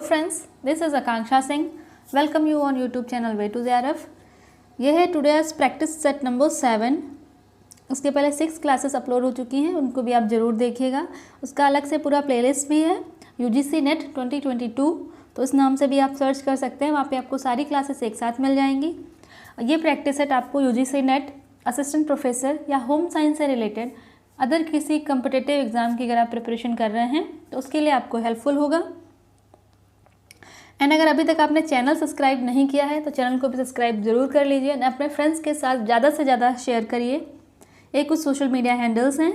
Friends, this is Akanksha Singh. Welcome you on YouTube channel way to JRF। यह है today's practice set number 7। उसके पहले 6 classes upload हो चुकी हैं, उनको भी आप ज़रूर देखिएगा। उसका अलग से पूरा प्लेलिस्ट भी है, UGC नेट 2022, तो इस नाम से भी आप सर्च कर सकते हैं। वहाँ पे आपको सारी क्लासेस एक साथ मिल जाएंगी। ये प्रैक्टिस सेट आपको UGC नेट, असिस्टेंट प्रोफेसर या होम साइंस से रिलेटेड अदर किसी कम्पिटिटिव एग्ज़ाम की अगर आप प्रिपरेशन कर रहे हैं तो उसके लिए आपको हेल्पफुल होगा। एंड अगर अभी तक आपने चैनल सब्सक्राइब नहीं किया है तो चैनल को भी सब्सक्राइब ज़रूर कर लीजिए एंड अपने फ्रेंड्स के साथ ज़्यादा से ज़्यादा शेयर करिए। ये कुछ सोशल मीडिया हैंडल्स हैं।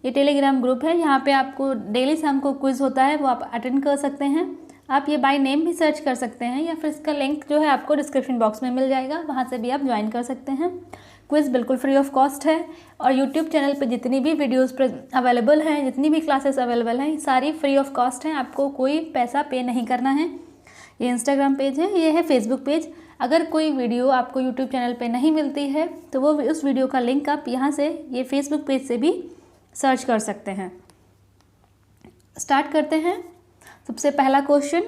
ये टेलीग्राम ग्रुप है, यहाँ पे आपको डेली शाम को क्विज़ होता है, वो आप अटेंड कर सकते हैं। आप ये बाय नेम भी सर्च कर सकते हैं या फिर इसका लिंक जो है आपको डिस्क्रिप्शन बॉक्स में मिल जाएगा, वहाँ से भी आप ज्वाइन कर सकते हैं। क्विज़ बिल्कुल फ्री ऑफ कॉस्ट है और यूट्यूब चैनल पे जितनी भी वीडियोस अवेलेबल हैं, जितनी भी क्लासेस अवेलेबल हैं, सारी फ्री ऑफ कॉस्ट हैं। आपको कोई पैसा पे नहीं करना है। ये इंस्टाग्राम पेज है, ये है फेसबुक पेज। अगर कोई वीडियो आपको यूट्यूब चैनल पे नहीं मिलती है तो वो उस वीडियो का लिंक आप यहाँ से ये फेसबुक पेज से भी सर्च कर सकते हैं। स्टार्ट करते हैं। सबसे पहला question,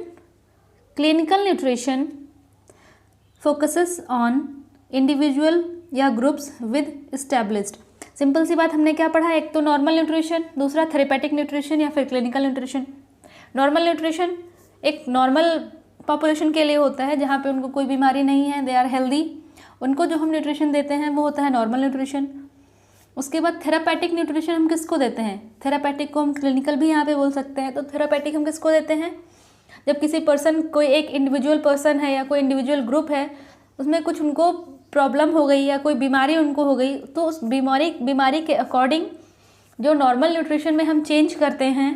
clinical nutrition focuses on individual या ग्रुप्स विद एस्टैब्लिश्ड। सिंपल सी बात, हमने क्या पढ़ा, एक तो नॉर्मल न्यूट्रिशन, दूसरा थेरेपेटिक न्यूट्रिशन या फिर क्लिनिकल न्यूट्रिशन। नॉर्मल न्यूट्रिशन एक नॉर्मल पॉपुलेशन के लिए होता है जहाँ पे उनको कोई बीमारी नहीं है, दे आर हेल्दी, उनको जो हम न्यूट्रिशन देते हैं वो होता है नॉर्मल न्यूट्रिशन। उसके बाद थेरापेटिक न्यूट्रिशन हम किसको देते हैं, थेरापेटिक को हम क्लिनिकल भी यहाँ पे बोल सकते हैं। तो थेरापेटिक हम किसको देते हैं, जब किसी पर्सन, कोई एक इंडिविजुअल पर्सन है या कोई इंडिविजुअल ग्रुप है, उसमें कुछ उनको प्रॉब्लम हो गई या कोई बीमारी उनको हो गई, तो उस बीमारी के अकॉर्डिंग जो नॉर्मल न्यूट्रिशन में हम चेंज करते हैं,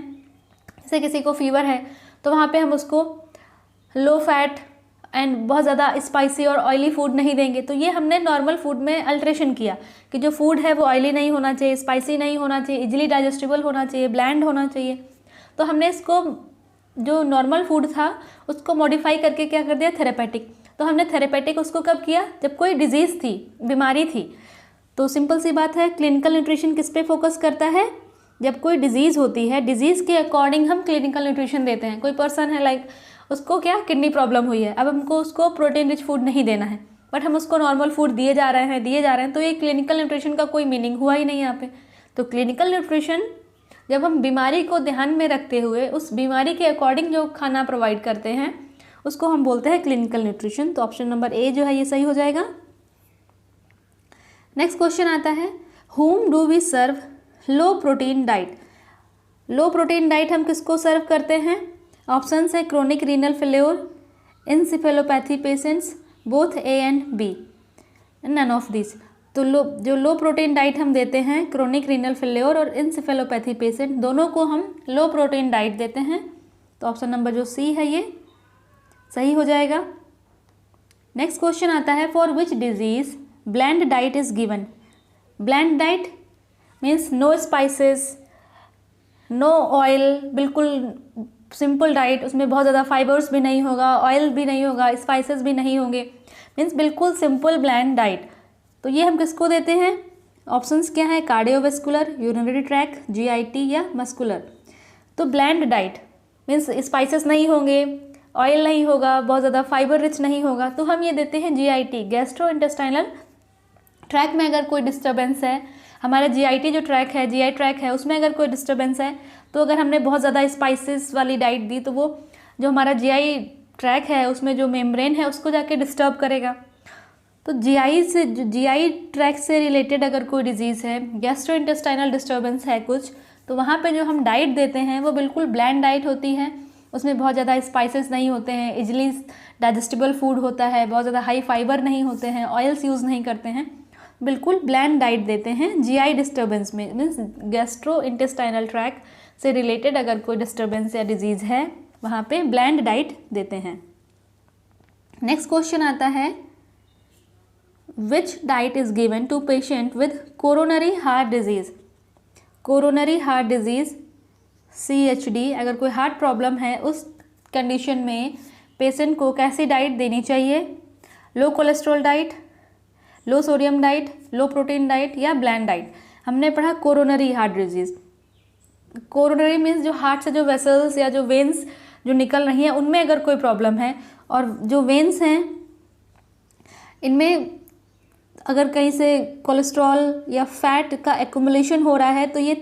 जैसे किसी को फीवर है तो वहाँ पे हम उसको लो फैट एंड बहुत ज़्यादा स्पाइसी और ऑयली फूड नहीं देंगे। तो ये हमने नॉर्मल फूड में अल्ट्रेशन किया कि जो फूड है वो ऑयली नहीं होना चाहिए, स्पाइसी नहीं होना चाहिए, इजीली डाइजेस्टिबल होना चाहिए, ब्लैंड होना चाहिए। तो हमने इसको, जो नॉर्मल फूड था उसको मॉडिफाई करके क्या कर दिया, थेरेपेटिक। तो हमने थेरेपेटिक उसको कब किया, जब कोई डिजीज़ थी, बीमारी थी। तो सिंपल सी बात है, क्लिनिकल न्यूट्रिशन किस पे फोकस करता है, जब कोई डिजीज़ होती है, डिजीज़ के अकॉर्डिंग हम क्लिनिकल न्यूट्रिशन देते हैं। कोई पर्सन है लाइक उसको क्या किडनी प्रॉब्लम हुई है, अब हमको उसको प्रोटीन रिच फूड नहीं देना है, बट हम उसको नॉर्मल फूड दिए जा रहे हैं, तो ये क्लिनिकल न्यूट्रिशन का कोई मीनिंग हुआ ही नहीं यहाँ पे। तो क्लिनिकल न्यूट्रिशन जब हम बीमारी को ध्यान में रखते हुए उस बीमारी के अकॉर्डिंग जो खाना प्रोवाइड करते हैं उसको हम बोलते हैं क्लिनिकल न्यूट्रिशन। तो ऑप्शन नंबर ए जो है ये सही हो जाएगा। नेक्स्ट क्वेश्चन आता है, whom do we serve low protein diet. Low protein diet हम किसको सर्व करते हैं, ऑप्शन है chronic renal failure, encephalopathy patients, both A and B, none of this. तो जो लो प्रोटीन डाइट हम देते हैं, क्रोनिक रीनल फेल्योर और इंसेफेलोपैथी पेशेंट, दोनों को हम लो प्रोटीन डाइट देते हैं। तो ऑप्शन नंबर जो सी है ये सही हो जाएगा। नेक्स्ट क्वेश्चन आता है, for which disease bland diet is given. Bland diet means no spices, no oil, बिल्कुल सिंपल डाइट, उसमें बहुत ज़्यादा फाइबर्स भी नहीं होगा, ऑयल भी नहीं होगा, स्पाइसेस भी नहीं होंगे, मीन्स बिल्कुल सिंपल ब्लेंड डाइट। तो ये हम किसको देते हैं, ऑप्शंस क्या है, कार्डियोवेस्कुलर, यूरिनरी ट्रैक, GIT या मस्कुलर। तो ब्लेंड डाइट मीन्स स्पाइसेस नहीं होंगे, ऑयल नहीं होगा, बहुत ज़्यादा फाइबर रिच नहीं होगा, तो हम ये देते हैं GIT, गैस्ट्रो इंटेस्टाइनल ट्रैक में अगर कोई डिस्टर्बेंस है, हमारा GI जो ट्रैक है, GI ट्रैक है, उसमें अगर कोई डिस्टर्बेंस है, तो अगर हमने बहुत ज़्यादा स्पाइसेस वाली डाइट दी तो वो जो हमारा GI ट्रैक है उसमें जो मेम्ब्रेन है उसको जाके डिस्टर्ब करेगा। तो GI ट्रैक से रिलेटेड अगर कोई डिजीज़ है, गैस्ट्रो इंटेस्टाइनल डिस्टर्बेंस है कुछ, तो वहाँ पे जो हम डाइट देते हैं वो बिल्कुल ब्लैंड डाइट होती है, उसमें बहुत ज़्यादा स्पाइसेस नहीं होते हैं, इजीली डाइजेस्टिबल फूड होता है, बहुत ज़्यादा हाई फाइबर नहीं होते हैं, ऑयल्स यूज़ नहीं करते हैं, बिल्कुल ब्लैंड डाइट देते हैं। GI डिस्टर्बेंस में मीन्स गैस्ट्रो इंटेस्टाइनल ट्रैक से रिलेटेड अगर कोई डिस्टर्बेंस या डिजीज़ है वहाँ पे ब्लैंड डाइट देते हैं। नेक्स्ट क्वेश्चन आता है, which diet is given to patient with coronary heart disease. Coronary heart disease CHD, अगर कोई हार्ट प्रॉब्लम है उस कंडीशन में पेशेंट को कैसी डाइट देनी चाहिए, लो कोलेस्ट्रॉल डाइट, लो sodium diet, low protein diet या ब्लैंड डाइट। हमने पढ़ा coronary heart disease. Coronary means जो हार्ट से जो वेसल्स या जो वेन्स जो निकल रही हैं उनमें अगर कोई प्रॉब्लम है, और जो वेन्स हैं इनमें अगर कहीं से कोलेस्ट्रॉल या फैट का एक्यूमुलेशन हो रहा है तो ये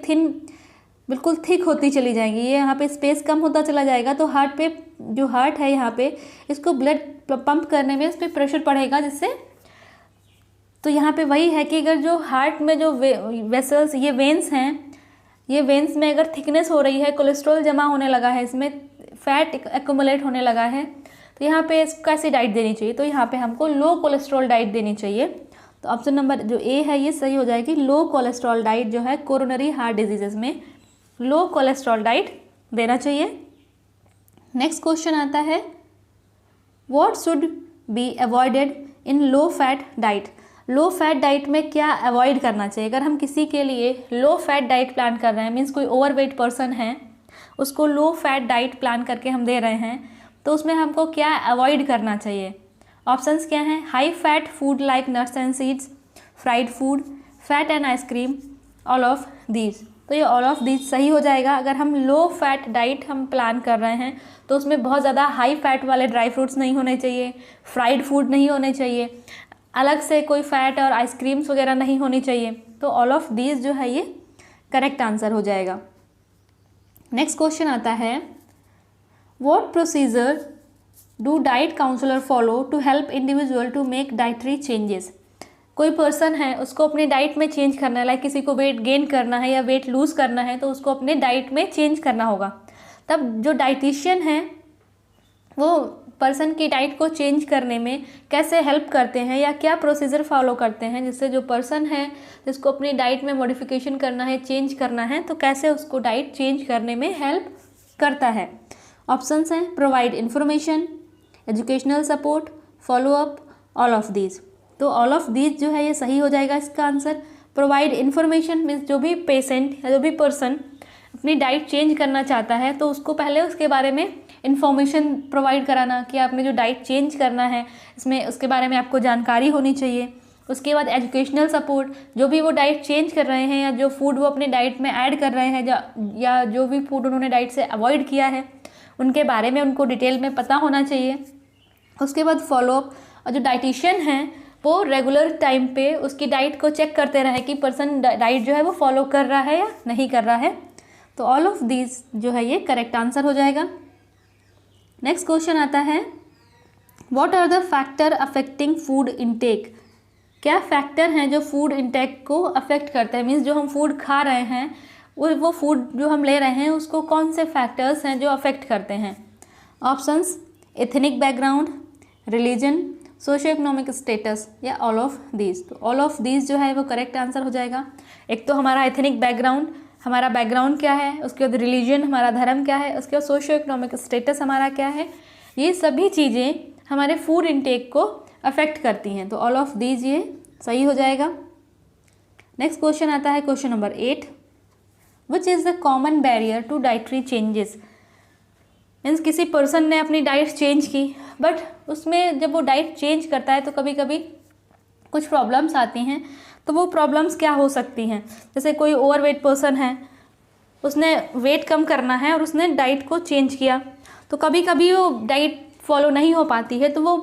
बिल्कुल थिक होती चली जाएंगी, ये यहाँ पे स्पेस कम होता चला जाएगा, तो हार्ट पे जो हार्ट है यहाँ पे इसको ब्लड पंप करने में इस पर प्रेशर पड़ेगा, जिससे तो यहाँ पे वही है कि अगर जो हार्ट में जो वेसल्स ये वेन्स हैं, ये वेन्स में अगर थिकनेस हो रही है, कोलेस्ट्रॉल जमा होने लगा है, इसमें फैट एक्यूमुलेट होने लगा है, तो यहाँ पे इसको कैसी डाइट देनी चाहिए, तो यहाँ पे हमको लो कोलेस्ट्रॉल डाइट देनी चाहिए। तो ऑप्शन नंबर जो ए है ये सही हो जाएगी, लो कोलेस्ट्रॉल डाइट जो है कोरोनरी हार्ट डिजीजेस में लो कोलेस्ट्रॉल डाइट देना चाहिए। नेक्स्ट क्वेश्चन आता है, what should be avoided in low fat diet. Low fat diet में क्या अवॉइड करना चाहिए? अगर हम किसी के लिए लो फैट डाइट प्लान कर रहे हैं, मीन्स कोई ओवरवेट पर्सन है, उसको लो फैट डाइट प्लान करके हम दे रहे हैं, तो उसमें हमको क्या अवॉइड करना चाहिए? ऑप्शंस क्या हैं? High fat food like nuts and seeds, fried food, fat and ice cream, all of these. तो ये ऑल ऑफ दीज सही हो जाएगा। अगर हम लो फैट डाइट हम प्लान कर रहे हैं तो उसमें बहुत ज़्यादा हाई फैट वाले ड्राई फ्रूट्स नहीं होने चाहिए, फ्राइड फूड नहीं होने चाहिए, अलग से कोई फैट और आइसक्रीम्स वगैरह नहीं होनी चाहिए। तो ऑल ऑफ दीज जो है ये करेक्ट आंसर हो जाएगा। नेक्स्ट क्वेश्चन आता है, what procedure do diet counsellor follow to help individual to make dietary changes. कोई पर्सन है, उसको अपनी डाइट में चेंज करना है, लाइक किसी को वेट गेन करना है या वेट लूज़ करना है, तो उसको अपने डाइट में चेंज करना होगा। तब जो डाइटिशियन है वो पर्सन की डाइट को चेंज करने में कैसे हेल्प करते हैं या क्या प्रोसीजर फॉलो करते हैं, जिससे जो पर्सन है जिसको अपनी डाइट में मॉडिफिकेशन करना है, चेंज करना है, तो कैसे उसको डाइट चेंज करने में हेल्प करता है। ऑप्शंस हैं, provide information, educational support, follow up, all of these. तो ऑल ऑफ दीज जो है ये सही हो जाएगा इसका आंसर। प्रोवाइड इन्फॉर्मेशन मीन्स जो भी पेशेंट या जो भी पर्सन अपनी डाइट चेंज करना चाहता है तो उसको पहले उसके बारे में इन्फॉर्मेशन प्रोवाइड कराना कि आपने जो डाइट चेंज करना है इसमें उसके बारे में आपको जानकारी होनी चाहिए। उसके बाद एजुकेशनल सपोर्ट, जो भी वो डाइट चेंज कर रहे हैं या जो फूड वो अपनी डाइट में ऐड कर रहे हैं या जो भी फूड उन्होंने डाइट से अवॉइड किया है उनके बारे में उनको डिटेल में पता होना चाहिए। उसके बाद फॉलोअप, और जो डाइटिशियन है वो रेगुलर टाइम पे उसकी डाइट को चेक करते रहे कि पर्सन डाइट जो है वो फॉलो कर रहा है या नहीं कर रहा है। तो ऑल ऑफ दीज जो है ये करेक्ट आंसर हो जाएगा। नेक्स्ट क्वेश्चन आता है, what are the factor affecting food intake. क्या फैक्टर हैं जो फूड इनटेक को अफेक्ट करते हैं, मीन्स जो हम फूड खा रहे हैं वो फूड जो हम ले रहे हैं उसको कौन से फैक्टर्स हैं जो अफेक्ट करते हैं। Options, ethnic background, religion, socio economic status या ऑल ऑफ दीज। तो ऑल ऑफ दीज जो है वो करेक्ट आंसर हो जाएगा। एक तो हमारा एथनिक बैकग्राउंड, हमारा बैकग्राउंड क्या है, उसके बाद रिलीजन हमारा धर्म क्या है, उसके बाद सोशियो इकोनॉमिक स्टेटस हमारा क्या है, ये सभी चीज़ें हमारे फूड इनटेक को अफेक्ट करती हैं। तो ऑल ऑफ दीज ये सही हो जाएगा। नेक्स्ट क्वेश्चन आता है question number 8, which is the common barrier to dietary changes. Means किसी पर्सन ने अपनी डाइट चेंज की बट उसमें जब वो डाइट चेंज करता है तो कभी कभी कुछ प्रॉब्लम्स आती हैं। तो वो प्रॉब्लम्स क्या हो सकती हैं, जैसे कोई ओवरवेट पर्सन है, उसने वेट कम करना है और उसने डाइट को चेंज किया, तो कभी कभी वो डाइट फॉलो नहीं हो पाती है। तो वो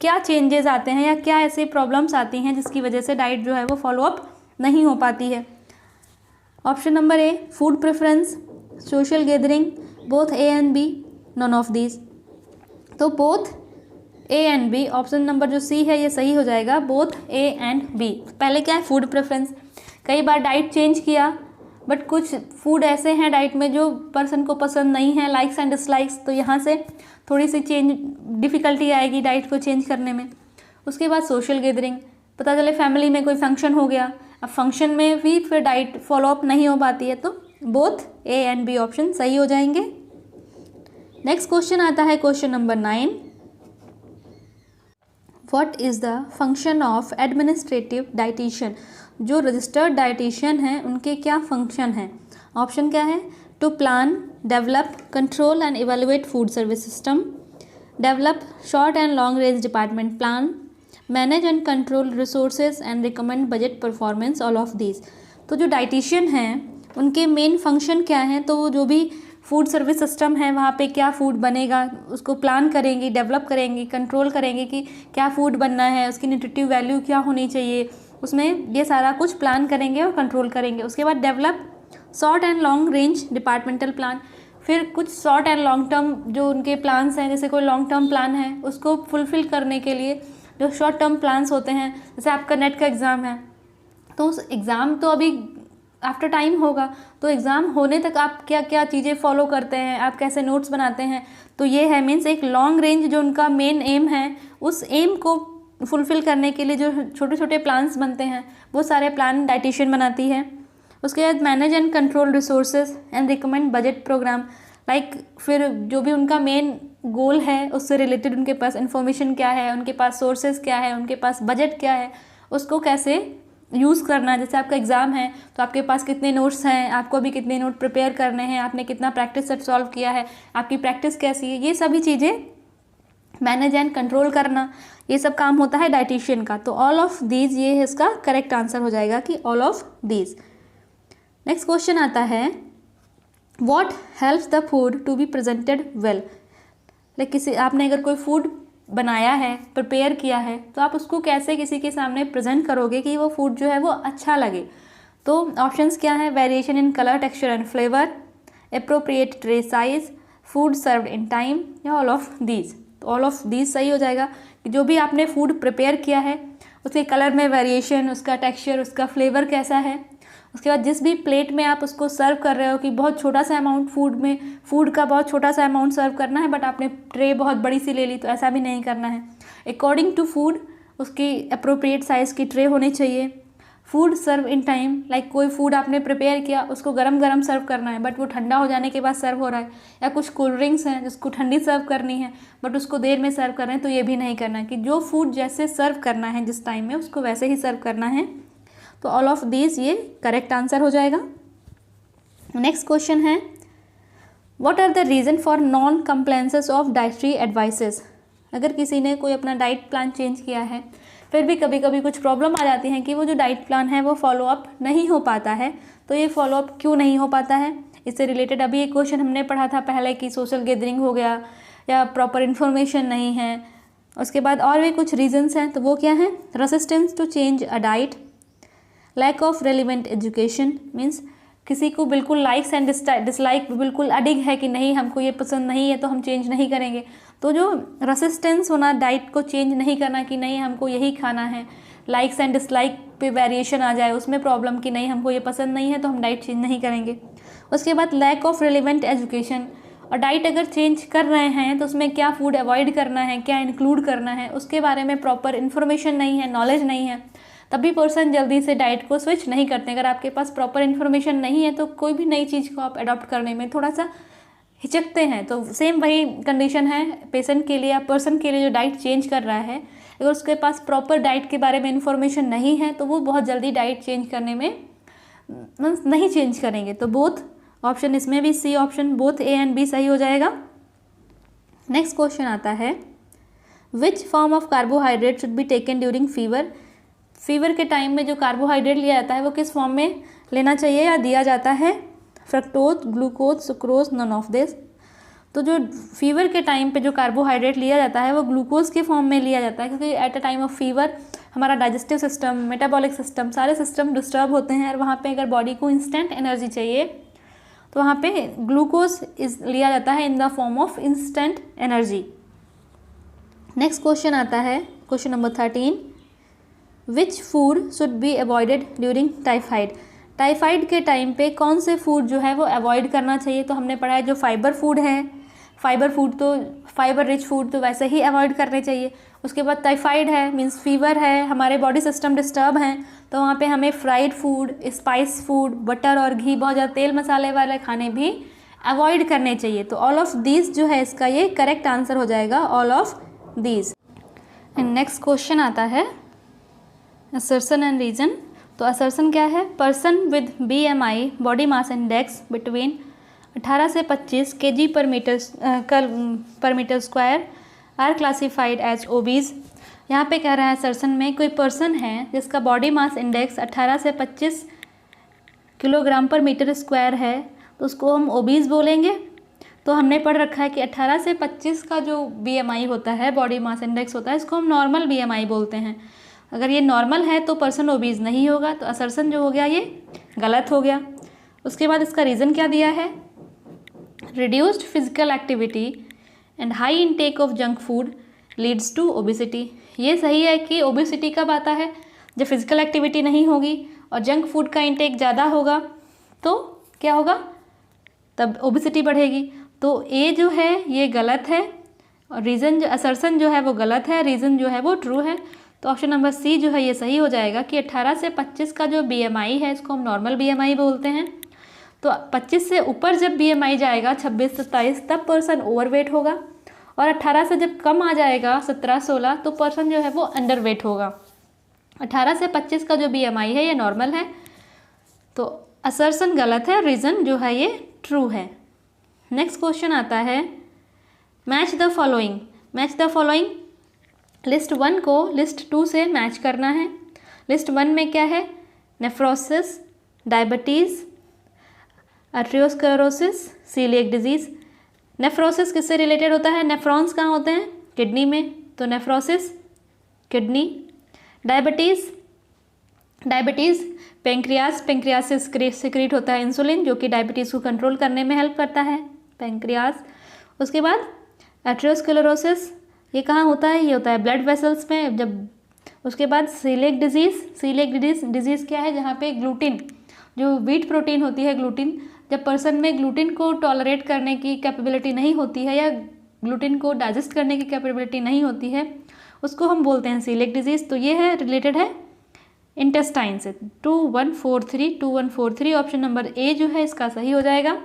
क्या चेंजेस आते हैं या क्या ऐसी प्रॉब्लम्स आती हैं जिसकी वजह से डाइट जो है वो फॉलोअप नहीं हो पाती है। Option number A, food preference, social gathering, both A and B, none of these. तो both A and B, option number जो सी है ये सही हो जाएगा, बोथ ए एंड बी। पहले क्या है, फूड प्रेफरेंस, कई बार डाइट चेंज किया बट कुछ फूड ऐसे हैं डाइट में जो पर्सन को पसंद नहीं है, लाइक्स एंड डिसलाइक्स, तो यहाँ से थोड़ी सी डिफ़िकल्टी आएगी डाइट को चेंज करने में। उसके बाद सोशल गैदरिंग, पता चले फैमिली में कोई फंक्शन हो गया, अब फंक्शन में भी फिर डाइट फॉलोअप नहीं हो पाती है, तो both A and B option सही हो जाएंगे। नेक्स्ट क्वेश्चन आता है question number 9, what is the function of administrative dietitian. जो रजिस्टर्ड डाइटिशियन हैं उनके क्या फंक्शन हैं। ऑप्शन क्या है, to plan, develop, control and evaluate food service system, develop short and long range department plan, manage and control resources and recommend budget performance, all of these. तो जो dietitian हैं उनके मेन फंक्शन क्या हैं, तो वो जो भी फूड सर्विस सिस्टम है, वहाँ पे क्या फ़ूड बनेगा उसको प्लान करेंगी, डेवलप करेंगी, कंट्रोल करेंगे कि क्या फ़ूड बनना है, उसकी न्यूट्रिटिव वैल्यू क्या होनी चाहिए, उसमें ये सारा कुछ प्लान करेंगे और कंट्रोल करेंगे। उसके बाद develop short and long range departmental plan, फिर कुछ शॉर्ट एंड लॉन्ग टर्म जो उनके प्लान्स हैं, जैसे कोई लॉन्ग टर्म प्लान है उसको फुलफ़िल करने के लिए जो शॉर्ट टर्म प्लान्स होते हैं, जैसे आपका नेट का एग्ज़ाम है तो उस एग्ज़ाम तो अभी आफ्टर टाइम होगा, तो एग्ज़ाम होने तक आप क्या क्या चीज़ें फॉलो करते हैं, आप कैसे नोट्स बनाते हैं, तो ये है मीन्स एक लॉन्ग रेंज जो उनका मेन एम है, उस एम को फुलफ़िल करने के लिए जो छोटे छोटे प्लान्स बनते हैं वो सारे प्लान डाइटिशियन बनाती है। उसके बाद manage and control resources and recommend budget program, like फिर जो भी उनका मेन गोल है उससे रिलेटेड उनके पास इंफॉर्मेशन क्या है, उनके पास सोर्सेज क्या है, उनके पास बजट क्या है, उसको कैसे यूज़ करना है। जैसे आपका एग्ज़ाम है तो आपके पास कितने नोट्स हैं, आपको भी कितने नोट प्रिपेयर करने हैं, आपने कितना प्रैक्टिस सेट सॉल्व किया है, आपकी प्रैक्टिस कैसी है, ये सभी चीज़ें मैनेज एंड कंट्रोल करना, ये सब काम होता है डाइटिशियन का। तो ऑल ऑफ दीज, ये इसका करेक्ट आंसर हो जाएगा कि all of these. Next question आता है what helps the food to be presented well, like किसी आपने अगर कोई फूड बनाया है, प्रिपेयर किया है, तो आप उसको कैसे किसी के सामने प्रेजेंट करोगे कि वो फूड जो है वो अच्छा लगे। तो ऑप्शंस क्या है, variation in colour, texture and flavour, appropriate tray size, food served in time, या ऑल ऑफ दीज। तो ऑल ऑफ दीज सही हो जाएगा कि जो भी आपने फूड प्रिपेयर किया है उसके कलर में वेरिएशन, उसका टेक्सचर, उसका फ्लेवर कैसा है। उसके बाद जिस भी प्लेट में आप उसको सर्व कर रहे हो कि बहुत छोटा सा अमाउंट फूड का बहुत छोटा सा अमाउंट सर्व करना है, बट आपने ट्रे बहुत बड़ी सी ले ली, तो ऐसा भी नहीं करना है। अकॉर्डिंग टू फूड उसकी अप्रोप्रिएट साइज़ की ट्रे होनी चाहिए। Food serve in time, like कोई फूड आपने प्रिपेयर किया उसको गरम गरम सर्व करना है बट वो ठंडा हो जाने के बाद सर्व हो रहा है, या कुछ कोल्ड ड्रिंक्स हैं जिसको ठंडी सर्व करनी है बट उसको देर में सर्व कर रहे हैं, तो ये भी नहीं करना है कि जो फूड जैसे सर्व करना है जिस टाइम में उसको वैसे ही सर्व करना है। तो ऑल ऑफ दिस ये करेक्ट आंसर हो जाएगा। नेक्स्ट क्वेश्चन है what are the reason for non compliances of dietary advices. अगर किसी ने कोई अपना डाइट प्लान चेंज किया है फिर भी कभी कभी कुछ प्रॉब्लम आ जाती है कि वो जो डाइट प्लान है वो फॉलोअप नहीं हो पाता है, तो ये फॉलोअप क्यों नहीं हो पाता है। इससे रिलेटेड अभी एक क्वेश्चन हमने पढ़ा था पहले कि सोशल गैदरिंग हो गया या प्रॉपर इन्फॉर्मेशन नहीं है। उसके बाद और भी कुछ रीजंस हैं, तो वो क्या है, resistance to change a diet, lack of relevant education, means किसी को बिल्कुल लाइक्स एंड डिसलाइक बिल्कुल अडिग है कि नहीं हमको ये पसंद नहीं है तो हम चेंज नहीं करेंगे। तो जो रेसिस्टेंस होना डाइट को चेंज नहीं करना कि नहीं हमको यही खाना है, लाइक्स एंड डिसलाइक पे वेरिएशन आ जाए उसमें प्रॉब्लम कि नहीं हमको ये पसंद नहीं है तो हम डाइट चेंज नहीं करेंगे। उसके बाद लैक ऑफ रेलिवेंट एजुकेशन, और डाइट अगर चेंज कर रहे हैं तो उसमें क्या फूड अवॉइड करना है, क्या इंक्लूड करना है, उसके बारे में प्रॉपर इन्फॉर्मेशन नहीं है, नॉलेज नहीं है, तभी पर्सन जल्दी से डाइट को स्विच नहीं करते। अगर आपके पास प्रॉपर इन्फॉर्मेशन नहीं है तो कोई भी नई चीज़ को आप अडॉप्ट करने में थोड़ा सा हिचकते हैं। तो सेम वही कंडीशन है पेशेंट के लिए या पर्सन के लिए जो डाइट चेंज कर रहा है, अगर उसके पास प्रॉपर डाइट के बारे में इन्फॉर्मेशन नहीं है तो वो बहुत जल्दी डाइट चेंज करने में नहीं चेंज करेंगे। तो बोथ ऑप्शन, इसमें भी C option both A and B सही हो जाएगा। नेक्स्ट क्वेश्चन आता है which form of carbohydrate should be taken during fever. Fever के टाइम में जो कार्बोहाइड्रेट लिया जाता है वो किस फॉर्म में लेना चाहिए या दिया जाता है, fructose, glucose, sucrose, none of this. तो जो फीवर के टाइम पे जो कार्बोहाइड्रेट लिया जाता है वो ग्लूकोज के फॉर्म में लिया जाता है, क्योंकि at a time of fever हमारा डाइजेस्टिव सिस्टम, मेटाबॉलिक सिस्टम, सारे सिस्टम डिस्टर्ब होते हैं और वहाँ पे अगर बॉडी को इंस्टेंट एनर्जी चाहिए तो वहाँ पे ग्लूकोज लिया जाता है in the form of instant energy. Next question आता है question number 13, which food should be avoided during typhoid. Typhoid के टाइम पे कौन से फूड जो है वो अवॉइड करना चाहिए। तो हमने पढ़ा है जो फाइबर फूड है, फाइबर रिच फूड तो वैसे ही अवॉइड करने चाहिए। उसके बाद टाइफाइड है मीन्स फीवर है, हमारे बॉडी सिस्टम डिस्टर्ब हैं, तो वहाँ पे हमें fried food, spice food, butter और घी, बहुत ज़्यादा तेल मसाले वाले खाने भी अवॉइड करने चाहिए। तो ऑल ऑफ दीज जो है इसका ये करेक्ट आंसर हो जाएगा, all of these. And next question आता है असर्शन एंड रीजन। तो असर्शन क्या है, person with BMI body mass index between 18 से 25 kg per metre square are classified as obese. यहाँ पे कह रहा है असर्शन में कोई पर्सन है जिसका बॉडी मास इंडेक्स 18 से 25 किलोग्राम पर मीटर स्क्वायर है तो उसको हम ओबीज बोलेंगे। तो हमने पढ़ रखा है कि 18 से 25 का जो BMI होता है, बॉडी मास इंडेक्स होता है, इसको हम नॉर्मल BMI बोलते हैं। अगर ये नॉर्मल है तो पर्सन ओबीज नहीं होगा, तो असर्शन जो हो गया ये गलत हो गया। उसके बाद इसका रीज़न क्या दिया है, reduced physical activity and high intake of junk food leads to obesity. ये सही है कि ओबिसिटी कब आता है, जब फिजिकल एक्टिविटी नहीं होगी और जंक फूड का इंटेक ज़्यादा होगा तो क्या होगा, तब ओबिसिटी बढ़ेगी। तो ए जो है ये गलत है और रीज़न जो असर्शन जो है वो गलत है, रीज़न जो है वो ट्रू है। तो ऑप्शन नंबर सी जो है ये सही हो जाएगा कि 18 से 25 का जो BMI है इसको हम नॉर्मल BMI बोलते हैं। तो 25 से ऊपर जब BMI जाएगा 26-27 तब पर्सन ओवरवेट होगा, और 18 से जब कम आ जाएगा 17-16 तो पर्सन जो है वो अंडरवेट होगा। 18 से 25 का जो BMI है ये नॉर्मल है, तो असर्शन गलत है, रीज़न जो है ये ट्रू है। नेक्स्ट क्वेश्चन आता है, match the following. Match the following, list 1 को लिस्ट 2 से मैच करना है। लिस्ट 1 में क्या है, nephrosis, diabetes, arteriosclerosis, coeliac disease. Nephrosis किससे रिलेटेड होता है, नेफ्रॉन्स कहाँ होते हैं, किडनी में, तो nephrosis kidney. Diabetes, diabetes pancreas, pancreas से सिक्रीट होता है इंसुलिन जो कि डायबिटीज़ को कंट्रोल करने में हेल्प करता है, पेंक्रियास। उसके बाद आर्टेरियोस्क्लेरोसिस, ये कहाँ होता है, ये होता है ब्लड वेसल्स में। जब उसके बाद सीलिएक डिजीज़, सीलिएक डिजीज़ क्या है, जहाँ पे ग्लूटिन, जो व्हीट प्रोटीन होती है ग्लूटिन, जब पर्सन में ग्लूटिन को टॉलरेट करने की कैपेबिलिटी नहीं होती है या ग्लूटिन को डाइजेस्ट करने की कैपेबिलिटी नहीं होती है, उसको हम बोलते हैं सीलिएक डिजीज़। तो ये है रिलेटेड है इंटेस्टाइन से। 2143 ऑप्शन नंबर ए जो है इसका सही हो जाएगा।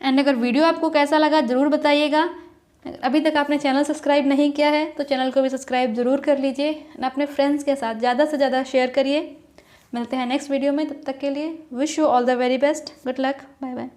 एंड अगर वीडियो आपको कैसा लगा ज़रूर बताइएगा। अभी तक आपने चैनल सब्सक्राइब नहीं किया है तो चैनल को भी सब्सक्राइब ज़रूर कर लीजिए, अपने फ्रेंड्स के साथ ज़्यादा से ज़्यादा शेयर करिए। मिलते हैं नेक्स्ट वीडियो में, तब तक के लिए wish you all the very best, good luck, bye bye.